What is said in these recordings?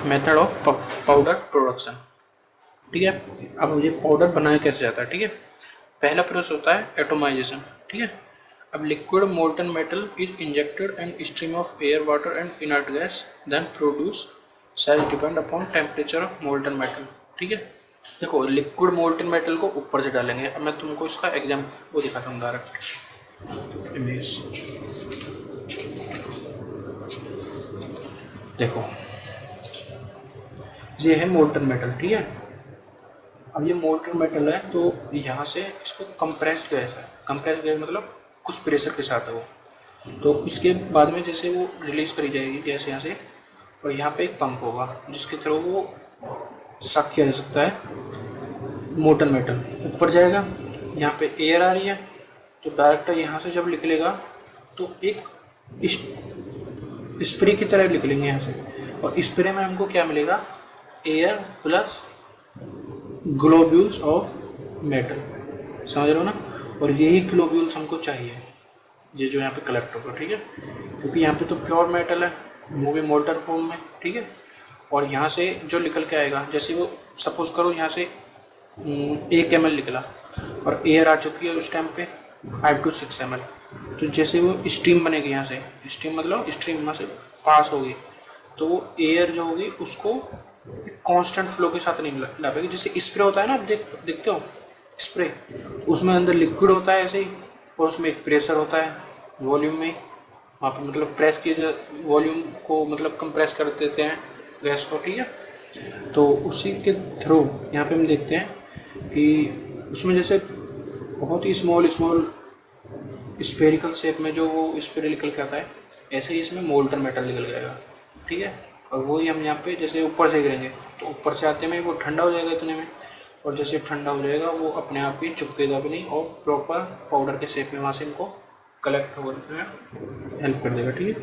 Method of powder production. ठीक है, अब ये पाउडर बनाया कैसे जाता है। ठीक है, पहला प्रोसेस होता है एटोमाइजेशन। ठीक है, अब liquid molten metal is injected and stream of air water and inert gas then produce size depend upon temperature of molten metal. ठीक है, देखो लिक्विड मोल्टन मेटल को ऊपर से डालेंगे। अब मैं तुमको इसका एग्जाम्पल वो दिखाता हूँ, डायरेक्ट इमेज। देखो ये है मोल्टन मेटल। ठीक है, अब ये मोल्टन मेटल है तो यहाँ से इसको कंप्रेस्ड गैस है। कंप्रेस्ड गैस मतलब कुछ प्रेशर के साथ है वो, तो इसके बाद में जैसे वो रिलीज करी जाएगी गैस यहाँ से, और यहाँ पे एक पंप होगा जिसके थ्रू वो सक किया जा सकता है मोल्टन मेटल। ऊपर जाएगा, यहाँ पे एयर आ रही है तो डायरेक्ट यहाँ से जब निकलेगा तो एक स्प्रे की तरह निकलेंगे यहाँ से, और स्प्रे में हमको क्या मिलेगा, air plus globules of metal. समझ रहे हो ना, और यही ग्लोब्यूल्स हमको चाहिए, ये जो यहाँ पे कलेक्ट होगा। ठीक है, क्योंकि यहाँ पे तो प्योर मेटल है वो भी मोल्टन फॉर्म में। ठीक है, और यहाँ से जो निकल के आएगा, जैसे वो सपोज करो यहाँ से 1 ml निकला और एयर आ चुकी है उस टाइम पे 5 to 6 ml, तो जैसे वो स्टीम बनेगी यहाँ से, स्टीम मतलब स्ट्रीम यहाँ से पास होगी, तो वो एयर जो होगी उसको कांस्टेंट फ्लो के साथ नहीं लाएगी। जैसे स्प्रे होता है ना, देखते हो स्प्रे, उसमें अंदर लिक्विड होता है ऐसे ही, और उसमें एक प्रेशर होता है वॉल्यूम में, वहाँ पर मतलब प्रेस की वॉल्यूम को मतलब कंप्रेस कर देते हैं गैस को। ठीक है, तो उसी के थ्रू यहाँ पे हम देखते हैं कि उसमें जैसे बहुत ही स्मॉल स्फेरिकल शेप में जो वो स्प्रे निकल के आता है, ऐसे ही इसमें मोल्टन मेटल निकल जाएगा। ठीक है, और वही हम यहाँ पे जैसे ऊपर से गिरेंगे तो ऊपर से आते में वो ठंडा हो जाएगा इतने में, और जैसे ठंडा हो जाएगा वो अपने आप ही चिपकेगा भी नहीं और प्रॉपर पाउडर के शेप में वहाँ से इनको कलेक्ट होने में हेल्प कर देगा। ठीक है,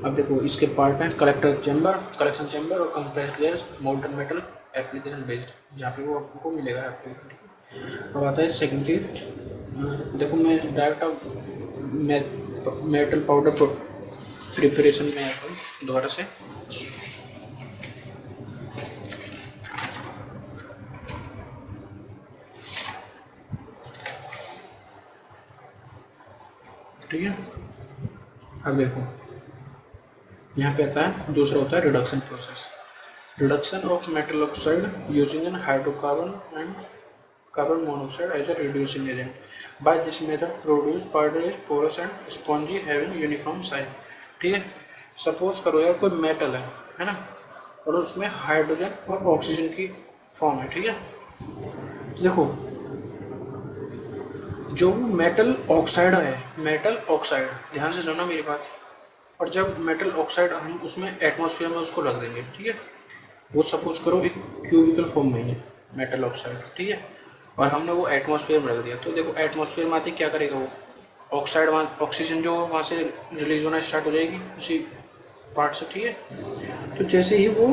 अब देखो इसके पार्ट हैं कलेक्टर चैम्बर, कलेक्शन चैम्बर और compressed gas, molten metal application based, जहाँ पे वो आपको मिलेगा एप्लीकेशन। अब आता है सेकंड चीज, देखो मैं डायरेक्ट मेटल पाउडर प्रिपरेशन में आता हूँ दोबारा से। ठीक है, अब देखो यहाँ पे आता है दूसरा होता है reduction process. Reduction of metal oxide using an hydrocarbon and carbon monoxide as a reducing agent. By this method produce powder is porous and spongy having uniform size. ठीक है, सपोज करो यार कोई मेटल है ना, और उसमें हाइड्रोजन और ऑक्सीजन की फॉर्म है। ठीक है, देखो जो मेटल ऑक्साइड है, मेटल ऑक्साइड, ध्यान से सुनना मेरी बात, और जब मेटल ऑक्साइड हम उसमें एटमॉस्फेयर में उसको रख देंगे, ठीक है, वो सपोज करो एक क्यूबिकल फॉर्म में है मेटल ऑक्साइड। ठीक है, और हमने वो एटमॉस्फेयर में रख दिया, तो देखो एटमॉस्फेयर में आते क्या करेगा वो ऑक्साइड, वहाँ ऑक्सीजन जो वहाँ से रिलीज होना स्टार्ट हो जाएगी उसी पार्ट से। ठीक है, तो जैसे ही वो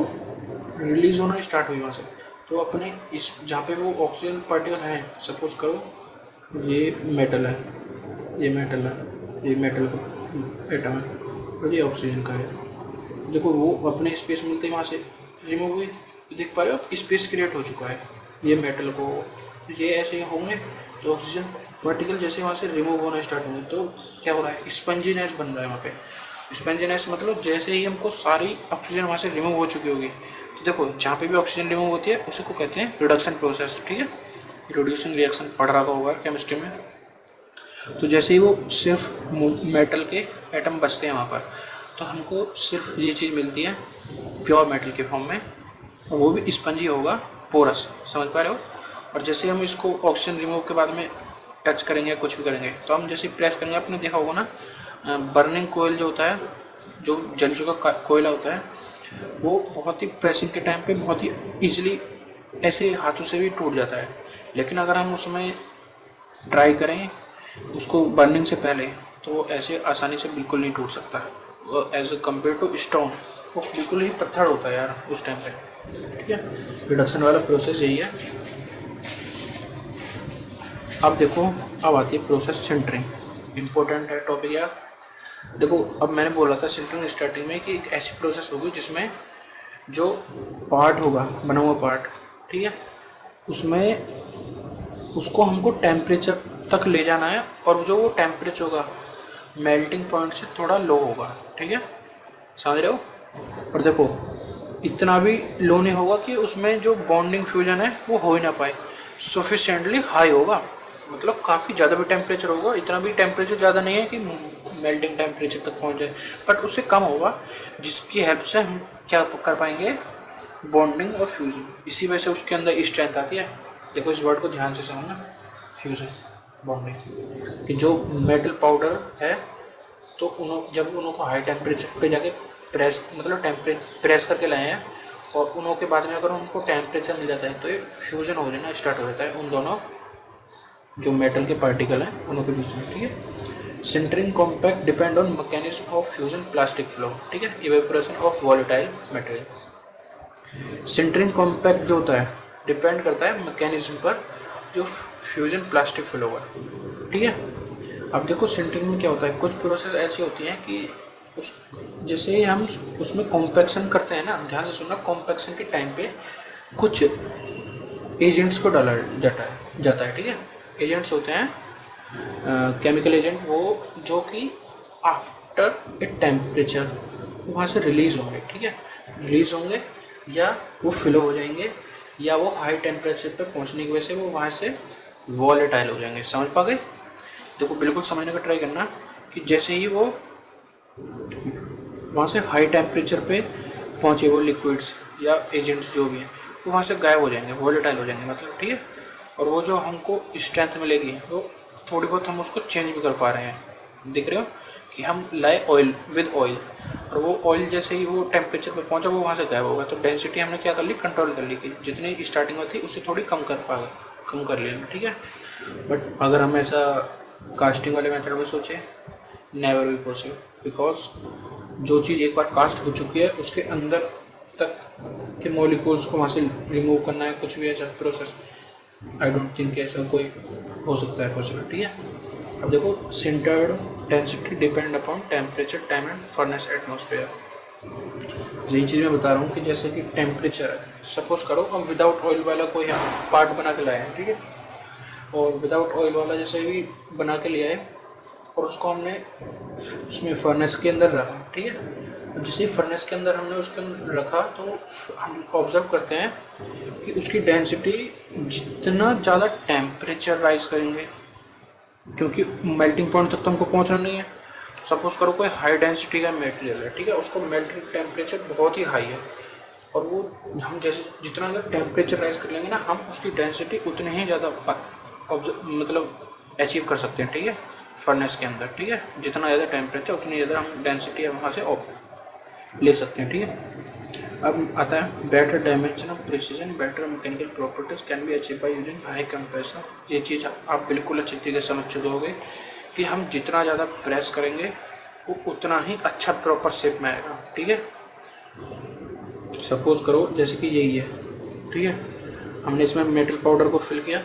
रिलीज होना स्टार्ट हुई वहाँ से, तो अपने इस जहाँ पे वो ऑक्सीजन पार्टिकल हैं, सपोज करो ये मेटल है, ये मेटल है, ये मेटल का एटम है और ये ऑक्सीजन का है, देखो वो अपने स्पेस मिलते ही वहाँ से रिमूव हुई, तो देख पा रहे हो स्पेस क्रिएट हो चुका है ये मेटल को, ये ऐसे होंगे तो ऑक्सीजन पार्टिकल जैसे वहाँ से रिमूव होना स्टार्ट होंगे तो क्या हो रहा है, स्पंजीनेस बन रहा है वहाँ पे। स्पंजीनेस मतलब जैसे ही हमको सारी ऑक्सीजन वहाँ से रिमूव हो चुकी होगी, तो देखो जहाँ पे भी ऑक्सीजन रिमूव होती है उसी को कहते हैं रिडक्शन प्रोसेस। ठीक है, रिड्यूसिंग रिएक्शन पढ़ रहा होगा केमिस्ट्री में। तो जैसे ही वो सिर्फ मेटल के एटम बचते हैं वहाँ पर, तो हमको सिर्फ ये चीज़ मिलती है प्योर मेटल के फॉर्म में, और वो भी स्पंजी होगा, पोरस, समझ पा रहे हो। और जैसे हम इसको ऑक्सीजन रिमूव के बाद में टच करेंगे कुछ भी करेंगे, तो हम जैसे प्रेस करेंगे, आपने देखा होगा ना बर्निंग कोयल जो होता है, जो जल चुका कोयला होता है, वो बहुत ही प्रेसिंग के टाइम पे बहुत ही ईजिली ऐसे हाथों से भी टूट जाता है, लेकिन अगर हम उसमें ट्राई करें उसको बर्निंग से पहले, तो वो ऐसे आसानी से बिल्कुल नहीं टूट सकता, एज कम्पेयर टू स्टोन वो बिल्कुल ही पत्थर होता है यार उस टाइम पे। ठीक है, रिडक्शन वाला प्रोसेस यही है। अब देखो, अब आती है प्रोसेस सिंटरिंग, इम्पोर्टेंट है टॉपिक यार। देखो अब मैंने बोला था सिंटरिंग स्टार्टिंग में कि एक ऐसी प्रोसेस होगी जिसमें जो पार्ट होगा बना हुआ पार्ट, ठीक है, उसमें उसको हमको टेम्परेचर तक ले जाना है, और जो वो टेम्परेचर होगा मेल्टिंग पॉइंट से थोड़ा लो होगा, ठीक है, समझ रहे हो। और देखो इतना भी लो नहीं होगा कि उसमें जो बॉन्डिंग फ्यूजन है वो हो ही ना पाए, सफिशिएंटली हाई होगा, मतलब काफ़ी ज़्यादा भी टेम्परेचर होगा, इतना भी टेम्परेचर ज़्यादा नहीं है कि मेल्टिंग टेम्परेचर तक पहुंच जाए, बट उससे कम होगा, जिसकी हेल्प से हम क्या कर पाएंगे, बॉन्डिंग और फ्यूजन। इसी वजह से उसके अंदर स्ट्रेंथ आती है। देखो इस वर्ड को ध्यान से समझना, फ्यूजन बॉन्डिंग, कि जो मेटल पाउडर है तो जब उनको हाई टेम्परेचर पे जाके प्रेस मतलब प्रेस करके लाए हैं, और उन्हों के बाद में अगर उनको टेम्परेचर मिल जाता है तो ये फ्यूजन हो जाना स्टार्ट हो जाता है उन दोनों जो मेटल के पार्टिकल हैं उनों के बीच में, ठीक है। Sintering compact depend on mechanism of fusion plastic flow, ठीक है, evaporation of volatile material. Sintering compact जो होता है डिपेंड करता है मैकेनिज्म पर जो फ्यूजन प्लास्टिक फ्लो है, ठीक है। अब देखो सिंटरिंग में क्या होता है, कुछ प्रोसेस ऐसी होती हैं कि उस जैसे ही हम उसमें कॉम्पैक्शन करते हैं ना, ध्यान से सुनना, कॉम्पैक्शन के टाइम पे कुछ एजेंट्स को डाला जाता है, ठीक है। एजेंट्स होते हैं केमिकल एजेंट, वो जो कि आफ्टर ए टेम्परेचर वहाँ से रिलीज़ होंगे, ठीक है, रिलीज़ होंगे या वो फ्लो हो जाएंगे, या वो हाई टेम्परेचर पे पहुँचने की वजह से वो वहाँ से वॉलेटाइल हो जाएंगे। समझ पा गए। देखो बिल्कुल समझने का ट्राई करना कि जैसे ही वो वहाँ से हाई टेम्परेचर पे पहुँचे वो लिक्विड्स या एजेंट्स जो भी हैं वो वहाँ से गायब हो जाएंगे, वॉलेटाइल हो जाएंगे मतलब, ठीक है। और वो जो हमको स्ट्रेंथ मिलेगी वो थोड़ी बहुत हम उसको चेंज भी कर पा रहे हैं। देख रहे हो कि हम लाए ऑयल विद ऑयल, और वो ऑयल जैसे ही वो टेम्परेचर पे पहुँचा वो वहाँ से गायब होगा, तो डेंसिटी हमने क्या कर ली, कंट्रोल कर ली, कि जितनी स्टार्टिंग में थी उससे थोड़ी कम कर लिया, ठीक है। बट अगर हम ऐसा कास्टिंग वाले मेथड में सोचें, नेवर बी पॉसिबल, बिकॉज जो चीज़ एक बार कास्ट हो चुकी है उसके अंदर तक के मॉलिक्यूल्स को वहाँ से रिमूव करना है, कुछ भी ऐसा प्रोसेस आई डोंट थिंक ऐसा कोई हो सकता है पॉसिबल, ठीक है। अब देखो sintered density depend upon temperature, time and furnace atmosphere. यही चीज़ मैं बता रहा हूँ कि जैसे कि टेम्परेचर है, सपोज करो हम विदाउट ऑयल वाला कोई हम पार्ट बना के लाए हैं, ठीक है, और विदाउट ऑयल वाला जैसे भी बना के लिया है और उसको हमने उसमें फर्नेस के अंदर रखा, ठीक है। जैसे फर्नेस के अंदर हमने उसके अंदर रखा तो हम ऑब्जर्व करते हैं कि उसकी डेंसिटी जितना ज़्यादा टेम्परेचर राइज करेंगे, क्योंकि मेल्टिंग पॉइंट तक तो हमको पहुंचना नहीं है। सपोज करो कोई हाई डेंसिटी का मटेरियल है, ठीक है, उसको मेल्टिंग टेम्परेचर बहुत ही हाई है, और वो हम जैसे जितना ज़्यादा टेम्परेचर राइज कर लेंगे ना, हम उसकी डेंसिटी उतनी ही ज़्यादा मतलब अचीव कर सकते हैं, ठीक है, फर्नेस के अंदर, ठीक है। जितना ज़्यादा टेम्परेचर उतनी ज़्यादा हम डेंसिटी वहाँ से ले सकते हैं, ठीक है। अब आता है better dimension of precision, better mechanical properties can be achieve by using high compressor. ये चीज़ आप बिल्कुल अच्छी तरीके से समझ चुके होंगे कि हम जितना ज़्यादा प्रेस करेंगे वो उतना ही अच्छा प्रॉपर शेप में आएगा, ठीक है। सपोज करो जैसे कि यही है, ठीक है, हमने इसमें मेटल पाउडर को फिल किया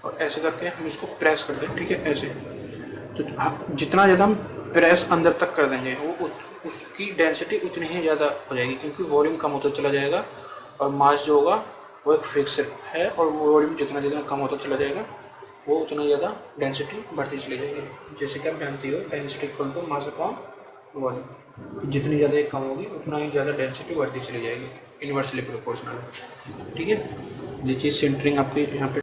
और ऐसे करके हम इसको प्रेस कर दें, ठीक है, ऐसे। तो जितना ज़्यादा हम प्रेस अंदर तक कर देंगे वो उसकी डेंसिटी उतनी ही ज़्यादा हो जाएगी, क्योंकि वॉल्यूम कम होता चला जाएगा और मास जो होगा वो एक फिक्स है, और वॉल्यूम जितना ज़्यादा कम होता चला जाएगा वो उतना ज़्यादा डेंसिटी बढ़ती चली जाएगी। जैसे कि आप जानते हो density equal to mass upon volume, जितनी ज़्यादा ये कम होगी उतना ही ज़्यादा डेंसिटी बढ़ती चली जाएगी, इन्वर्सली प्रोपोर्शनल, ठीक है। जिस चीज़ सेंटरिंग आपकी यहाँ पे